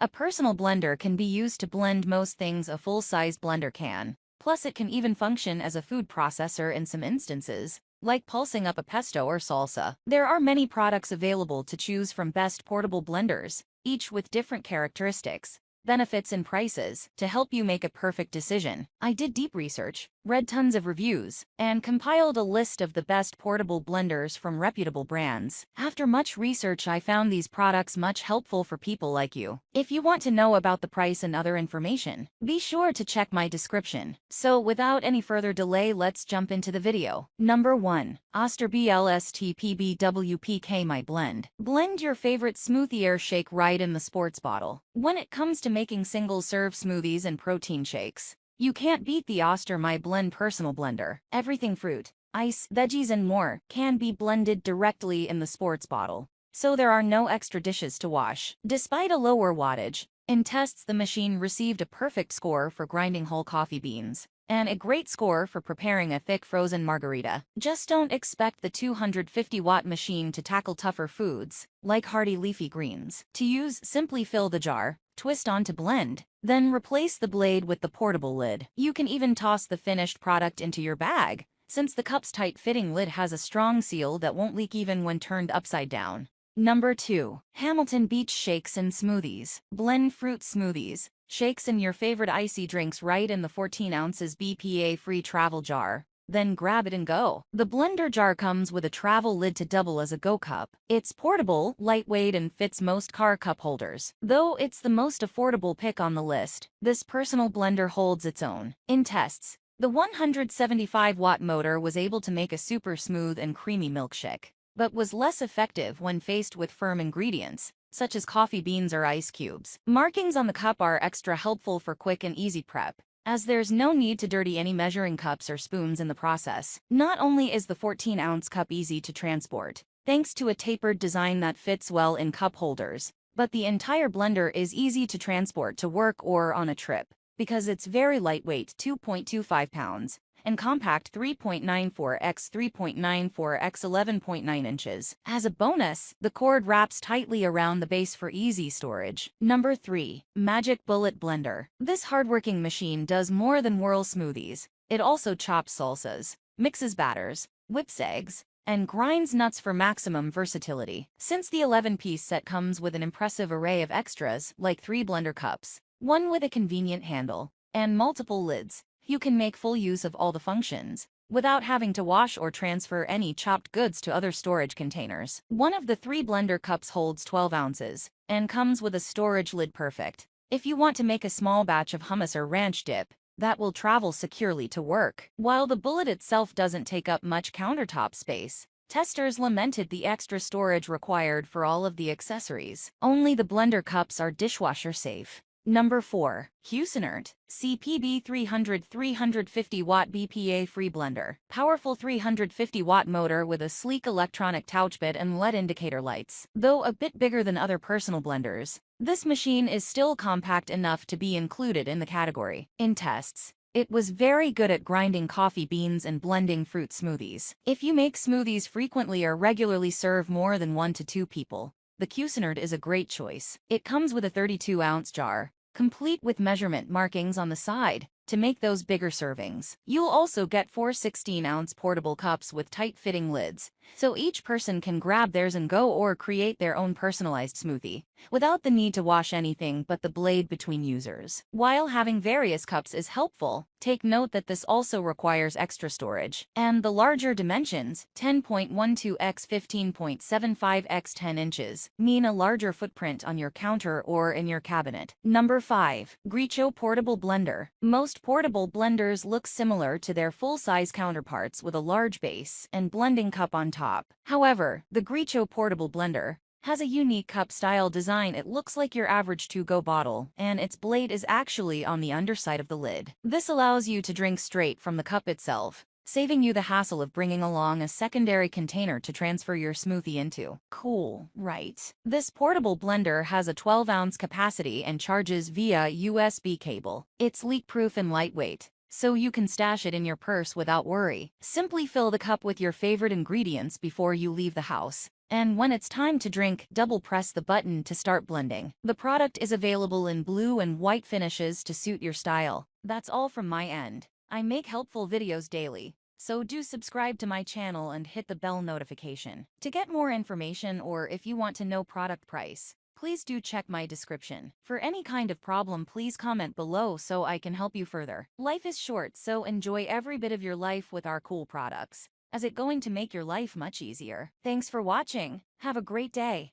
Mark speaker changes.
Speaker 1: A personal blender can be used to blend most things a full-sized blender can. Plus, it can even function as a food processor in some instances, like pulsing up a pesto or salsa. There are many products available to choose from best portable blenders, each with different characteristics, benefits, and prices to help you make a perfect decision. I did deep research, read tons of reviews, and compiled a list of the best portable blenders from reputable brands. After much research, I found these products much helpful for people like you. If you want to know about the price and other information, be sure to check my description. So without any further delay, let's jump into the video. Number 1. Oster BLSTPBWPK My Blend. Blend your favorite smoothie or shake right in the sports bottle. When it comes to making single-serve smoothies and protein shakes, you can't beat the Oster My Blend personal blender. Everything fruit, ice, veggies, and more can be blended directly in the sports bottle, so there are no extra dishes to wash. Despite a lower wattage, in tests the machine received a perfect score for grinding whole coffee beans, and a great score for preparing a thick frozen margarita. Just don't expect the 250-watt machine to tackle tougher foods, like hearty leafy greens. To use, simply fill the jar, twist on to blend, then replace the blade with the portable lid. You can even toss the finished product into your bag, since the cup's tight-fitting lid has a strong seal that won't leak even when turned upside down. Number 2. Hamilton Beach Shakes and Smoothies. Blend fruit smoothies, shakes, and your favorite icy drinks right in the 14 ounces BPA-free travel jar. Then grab it and go. The blender jar comes with a travel lid to double as a go cup. It's portable, lightweight, and fits most car cup holders. Though it's the most affordable pick on the list, this personal blender holds its own. In tests, the 175-watt motor was able to make a super smooth and creamy milkshake, but was less effective when faced with firm ingredients, such as coffee beans or ice cubes. Markings on the cup are extra helpful for quick and easy prep, as there's no need to dirty any measuring cups or spoons in the process. Not only is the 14-ounce cup easy to transport, thanks to a tapered design that fits well in cup holders, but the entire blender is easy to transport to work or on a trip, because it's very lightweight, 2.25 pounds, and compact, 3.94 x 3.94 x 11.9 inches. As a bonus, the cord wraps tightly around the base for easy storage. Number 3. Magic Bullet Blender. This hardworking machine does more than whirl smoothies. It also chops salsas, mixes batters, whips eggs, and grinds nuts for maximum versatility. Since the 11-piece set comes with an impressive array of extras, like 3 blender cups, one with a convenient handle, and multiple lids, you can make full use of all the functions, without having to wash or transfer any chopped goods to other storage containers. One of the 3 blender cups holds 12 ounces, and comes with a storage lid perfect. If you want to make a small batch of hummus or ranch dip, that will travel securely to work. While the bullet itself doesn't take up much countertop space, testers lamented the extra storage required for all of the accessories. Only the blender cups are dishwasher safe. Number 4. Cuisinart CPB 300 350-watt BPA-free blender. Powerful 350-watt motor with a sleek electronic touchpad and LED indicator lights. Though a bit bigger than other personal blenders, this machine is still compact enough to be included in the category. In tests, it was very good at grinding coffee beans and blending fruit smoothies. If you make smoothies frequently or regularly serve more than 1 to 2 people, the Cuisinart is a great choice. It comes with a 32-ounce jar, complete with measurement markings on the side, to make those bigger servings. You'll also get 4 16-ounce portable cups with tight-fitting lids, so each person can grab theirs and go or create their own personalized smoothie, without the need to wash anything but the blade between users. While having various cups is helpful, take note that this also requires extra storage, and the larger dimensions, 10.12 x 15.75 x 10 inches, mean a larger footprint on your counter or in your cabinet. Number 5. Griccio Portable Blender. Most portable blenders look similar to their full-size counterparts with a large base and blending cup on top. However, the Griccio Portable Blender has a unique cup-style design. It looks like your average to-go bottle, and its blade is actually on the underside of the lid. This allows you to drink straight from the cup itself, saving you the hassle of bringing along a secondary container to transfer your smoothie into. Cool, right? This portable blender has a 12-ounce capacity and charges via USB cable. It's leak-proof and lightweight, so you can stash it in your purse without worry. Simply fill the cup with your favorite ingredients before you leave the house, And when it's time to drink, double press the button to start blending. The product is available in blue and white finishes to suit your style. That's all from my end. I make helpful videos daily, so do subscribe to my channel and hit the bell notification. To get more information or if you want to know product price, please do check my description. For any kind of problem, please comment below so I can help you further. Life is short, so enjoy every bit of your life with our cool products, as it's going to make your life much easier. Thanks for watching. Have a great day.